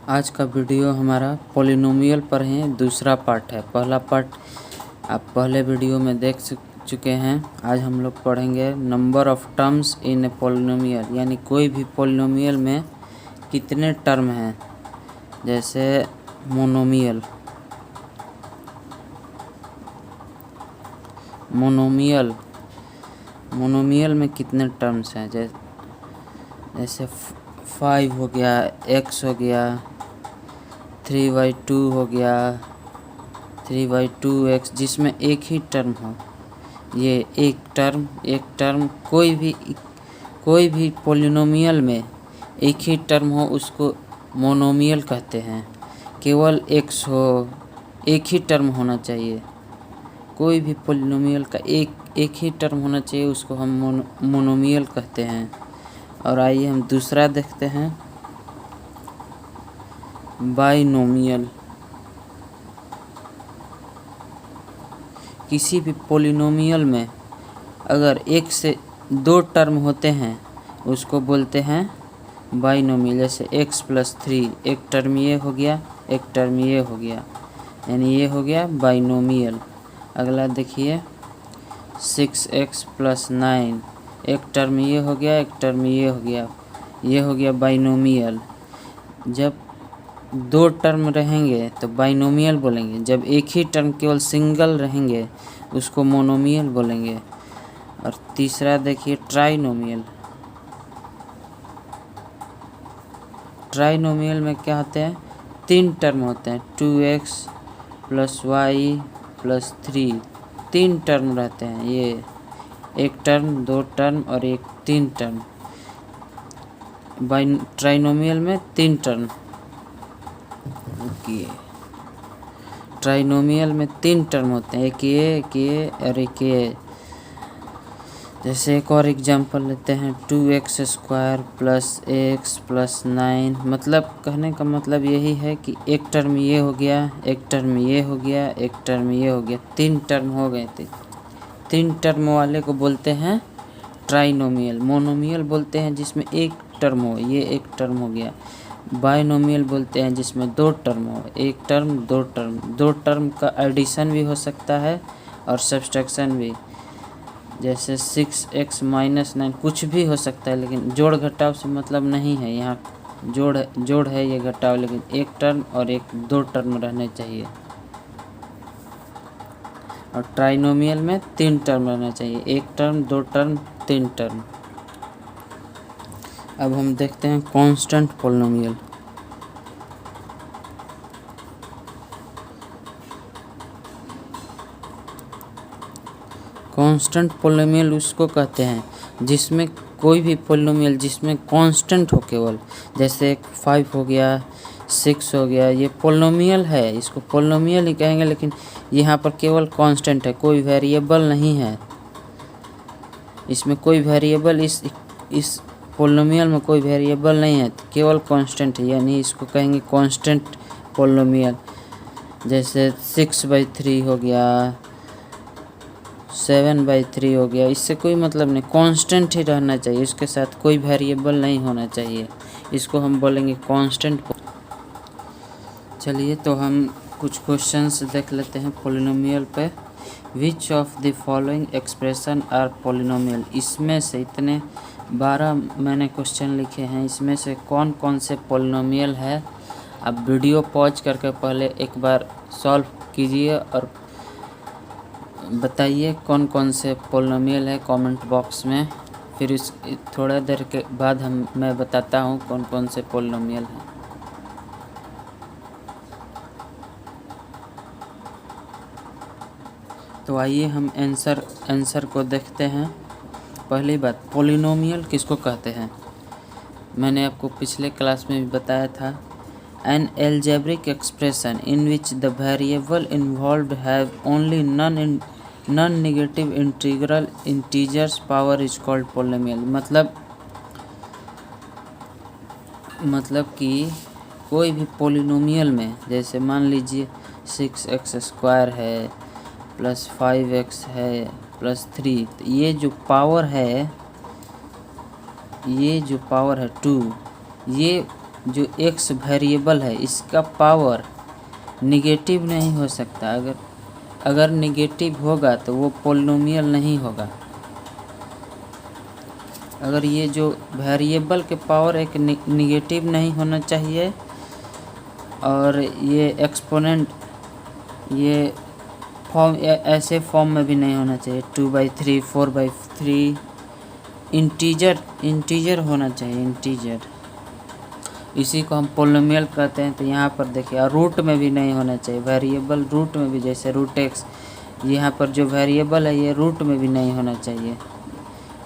आज का वीडियो हमारा पॉलिनोमियल पर है, दूसरा पार्ट है। पहला पार्ट आप पहले वीडियो में देख चुके हैं। आज हम लोग पढ़ेंगे number of terms in a polynomial, यानी कोई भी पॉलिनोमियल में कितने टर्म हैं। जैसे मोनोमियल मोनोमियल में कितने टर्म्स हैं। जैसे 5 हो गया, x हो गया, 3/2 हो गया, 3/2x, जिसमें एक ही टर्म हो। ये एक टर्म कोई भी पॉलिनोमियल में एक ही टर्म हो उसको मोनोमियल कहते हैं। केवल x हो, एक ही टर्म होना चाहिए। कोई भी पॉलिनोमियल का एक ही टर्म होना चाहिए, उसको हम मोनोमियल कहते हैं। और आइए हम दूसरा देखते हैं, बाइनोमियल। किसी भी पॉलिनोमियल में अगर एक से दो टर्म होते हैं उसको बोलते हैं बाइनोमियल। जैसे x+3, एक टर्म ये हो गया, एक टर्म ये हो गया, यानी ये हो गया बाइनोमियल। अगला देखिए 6x+9, एक टर्म ये हो गया, एक टर्म ये हो गया, ये हो गया बाइनोमियल। जब दो टर्म रहेंगे तो बाइनोमियल बोलेंगे, जब एक ही टर्म केवल सिंगल रहेंगे उसको मोनोमियल बोलेंगे। और तीसरा देखिए ट्राइनोमियल में क्या होते हैं, तीन टर्म होते हैं, 2x+y+3, तीन टर्म रहते हैं। ये एक टर्म, दो टर्म और एक तीन टर्म। ट्राइनोमियल में तीन टर्म। ट्राइनोमियल में तीन टर्म होते हैं, एक ये और एक ये। जैसे एक और एग्जांपल लेते हैं, 2x² + x+9। मतलब कहने का मतलब यही है कि एक टर्म ये हो गया, एक टर्म ये हो गया, एक टर्म ये हो गया, तीन टर्म हो गए थे। तीन टर्म वाले को बोलते हैं ट्राइनोमियल। मोनोमियल बोलते हैं जिसमें एक टर्म हो, ये एक टर्म हो गया। बाइनोमियल बोलते हैं जिसमें दो टर्म हो, एक टर्म दो टर्म। दो टर्म का एडिशन भी हो सकता है और सब्सट्रैक्शन भी। जैसे 6x-9 कुछ भी हो सकता है, लेकिन जोड़ घटाव से मतलब नहीं है। यहाँ जोड़ है, ये घटाव, लेकिन एक टर्म और एक दो टर्म रहने चाहिए। और ट्राइनोमियल में तीन टर्म रहना चाहिए, एक टर्म, दो टर्म, तीन टर्म। अब हम देखते हैं कांस्टेंट पॉलिनोमियल। कांस्टेंट पॉलिनोमियल उसको कहते हैं जिसमें कोई भी पॉलिनोमियल जिसमें कांस्टेंट हो केवल। जैसे 5 हो गया, 6 हो गया, ये पॉलिनोमियल है, इसको पॉलिनोमियल ही कहेंगे, लेकिन यहाँ पर केवल कांस्टेंट है, कोई वेरिएबल नहीं है। इसमें कोई वेरिएबल इस पॉलिनोमियल में कोई वेरिएबल नहीं है, केवल कांस्टेंट है, यानी इसको कहेंगे कांस्टेंट पॉलिनोमियल। जैसे 6/3 हो गया, 7/3 हो गया, इससे कोई मतलब नहीं, कांस्टेंट ही रहना चाहिए, इसके साथ कोई वेरिएबल नहीं होना चाहिए, इसको हम बोलेंगे कांस्टेंट। चलिए तो हम कुछ क्वेश्चंस देख लेते हैं पॉलिनोमियल पे। Which of the following expression are polynomial. इसमें से इतने 12 मैंने क्वेश्चन लिखे हैं, इसमें से कौन कौन से पॉलिनोमियल है। आप वीडियो पॉज करके पहले एक बार सॉल्व कीजिए और बताइए कौन कौन से पॉलिनोमियल है कमेंट बॉक्स में। फिर इस थोड़ा देर के बाद मैं बताता हूँ कौन कौन से पॉलिनोमियल हैं। तो आइए हम आंसर को देखते हैं। पहली बात, पॉलिनोमियल किसको कहते हैं। मैंने आपको पिछले क्लास में भी बताया था, an algebraic expression in which the variable involved have only non negative integral integers power is called polynomial. मतलब कि कोई भी पॉलिनोमियल में, जैसे मान लीजिए 6x² है, +5x है, +3, तो ये जो पावर है 2, ये जो x वेरिएबल है इसका पावर निगेटिव नहीं हो सकता। अगर निगेटिव होगा तो वो पोलिनोमियल नहीं होगा। अगर ये जो वेरिएबल के पावर एक निगेटिव नहीं होना चाहिए और ये एक्सपोनेंट ये फॉर्म ऐसे फॉर्म में भी नहीं होना चाहिए, 2/3 4/3 इंटीजर होना चाहिए, इंटीजर। इसी को हम पोलिनोमियल कहते हैं। तो यहाँ पर देखिए, और रूट में भी नहीं होना चाहिए, वेरिएबल रूट में भी, जैसे रूट एक्स, यहाँ पर जो वेरिएबल है ये रूट में भी नहीं होना चाहिए।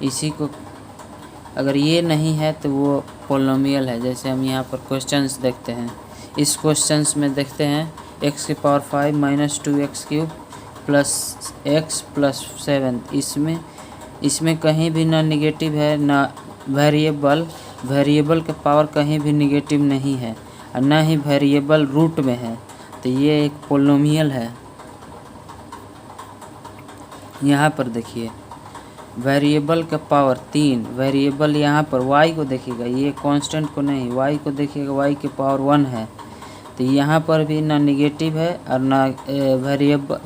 इसी को अगर ये नहीं है तो वो पोलिनोमियल है। जैसे हम यहाँ पर क्वेश्चंस देखते हैं, इस क्वेश्चंस में देखते हैं x की power 5 minus 2x³ plus x plus 7। इसमें कहीं भी ना निगेटिव है ना वेरिएबल के पावर कहीं भी निगेटिव नहीं है और ना ही वेरिएबल रूट में है। तो ये एक पोलिनोमियल है। यहाँ पर देखिए, वेरिएबल का पावर 3, वेरिएबल यहाँ पर y को देखिएगा, ये कांस्टेंट को नहीं, y को देखिएगा, y के पावर 1 है। तो यहाँ पर भी ना निगेटिव है और ना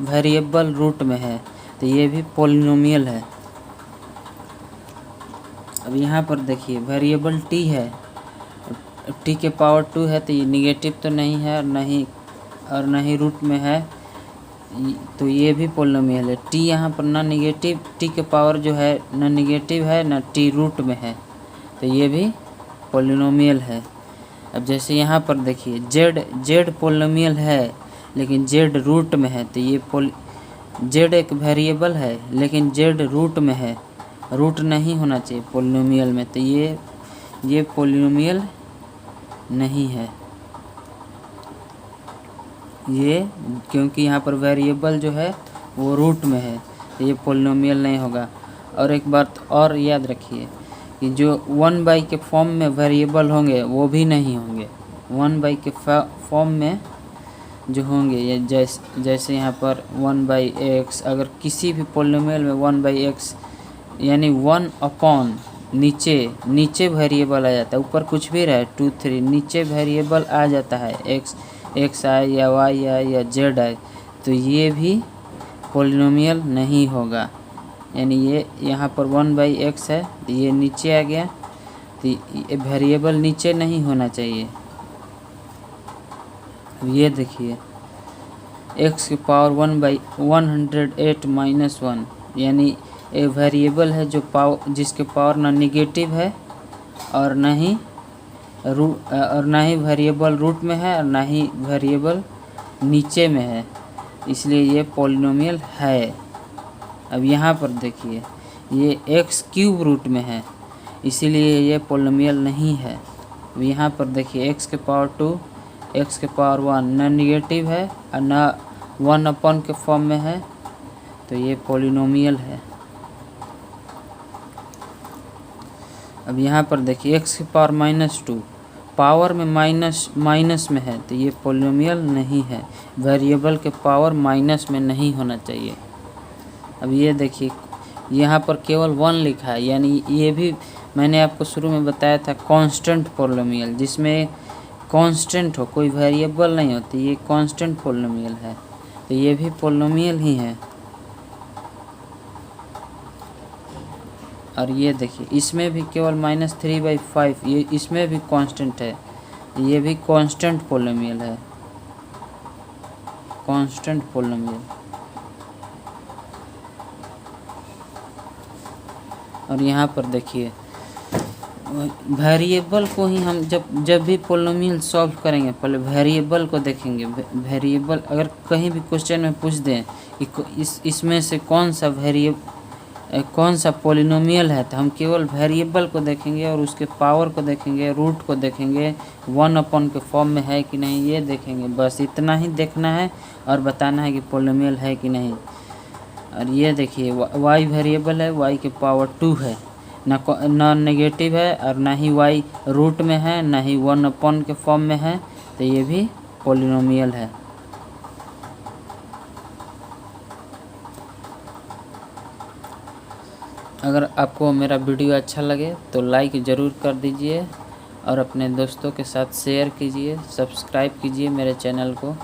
वेरिएबल रूट में है। तो ये भी पोलिनोमियल है। अब यहाँ पर देखिए, वेरिएबल t है, t के पावर 2 है, तो ये निगेटिव तो नहीं है और ना ही रूट में है। तो ये भी पोलिनोमियल है। t यहाँ पर ना निगेटिव, t के पावर जो है ना निगेटिव है ना t रूट में है। तो ये भी पोलिनोमियल है। अब जैसे यहाँ पर देखिए, z पोलिनोमियल है लेकिन z रूट में है। तो ये z एक वेरिएबल है लेकिन z रूट में है, रूट नहीं होना चाहिए पोलिनोमियल में। तो ये पोलिनोमियल नहीं है ये, क्योंकि यहाँ पर वेरिएबल जो है वो रूट में है। तो ये पोलिनोमियल नहीं होगा। और एक बात और याद रखिए कि जो 1/, के फॉर्म में वेरिएबल होंगे वो भी नहीं होंगे। 1/, के फॉर्म में जो होंगे, ये जैसे यहाँ पर 1/x, अगर किसी भी पोलिनोमियल में 1/x यानी 1 अपॉन नीचे वेरिएबल आ जाता है, ऊपर कुछ भी रहे 2 3 नीचे वेरिएबल आ जाता है, x आए या y आए या z आए, तो ये भी पोलिनोमियल नहीं होगा। यानी ये यहाँ पर 1/x है तो ये नीचे आ गया, तो ये वेरिएबल नीचे नहीं होना चाहिए। अब ये देखिए, x की पावर 1/108 माइनस 1, यानी ये वेरिएबल है जिसके पावर ना निगेटिव है और ना ही वेरिएबल रूट में है और ना ही वेरिएबल नीचे में है, इसलिए ये पोलिनोमियल है। अब यहाँ पर देखिए, ये x³ रूट में है, इसीलिए ये पोलिनोमियल नहीं है। अब यहाँ पर देखिए, x के पावर 2, x के पावर 1 ना निगेटिव है और ना 1 अपॉन के फॉर्म में है, तो ये पोलिनोमियल है। अब यहाँ पर देखिए, x की पावर -2 पावर में माइनस में है, तो ये पोलिनोमियल नहीं है। वेरिएबल के पावर माइनस में नहीं होना चाहिए। अब ये देखिए, यहाँ पर केवल 1 लिखा है, यानी ये भी मैंने आपको शुरू में बताया था कांस्टेंट पोलिनोमियल, जिसमें कांस्टेंट हो, कोई वेरिएबल नहीं होती, ये कांस्टेंट पोलिनोमियल है। तो ये भी पोलिनोमियल ही है। और ये देखिए, इसमें भी केवल -3/5, ये इसमें भी कांस्टेंट है, ये भी कांस्टेंट पोलिनोमियल है, कांस्टेंट पोलिनोमियल। और यहाँ पर देखिए, वेरिएबल को ही हम जब भी पोलिनोमियल सॉल्व करेंगे, पहले वेरिएबल को देखेंगे। वेरिएबल अगर कहीं भी क्वेश्चन में पूछ दें कि इसमें से कौन सा पोलिनोमियल है, तो हम केवल वेरिएबल को देखेंगे और उसके पावर को देखेंगे, रूट को देखेंगे, 1 अपॉन के फॉर्म में है कि नहीं ये देखेंगे। बस इतना ही देखना है और बताना है कि पोलिनोमियल है कि नहीं। और ये देखिए, y वेरिएबल है, y के पावर 2 है, ना नेगेटिव है और ना ही y रूट में है, ना ही 1 अपॉन के फॉर्म में है, तो ये भी पोलिनोमियल है। अगर आपको मेरा वीडियो अच्छा लगे तो लाइक ज़रूर कर दीजिए और अपने दोस्तों के साथ शेयर कीजिए, सब्सक्राइब कीजिए मेरे चैनल को।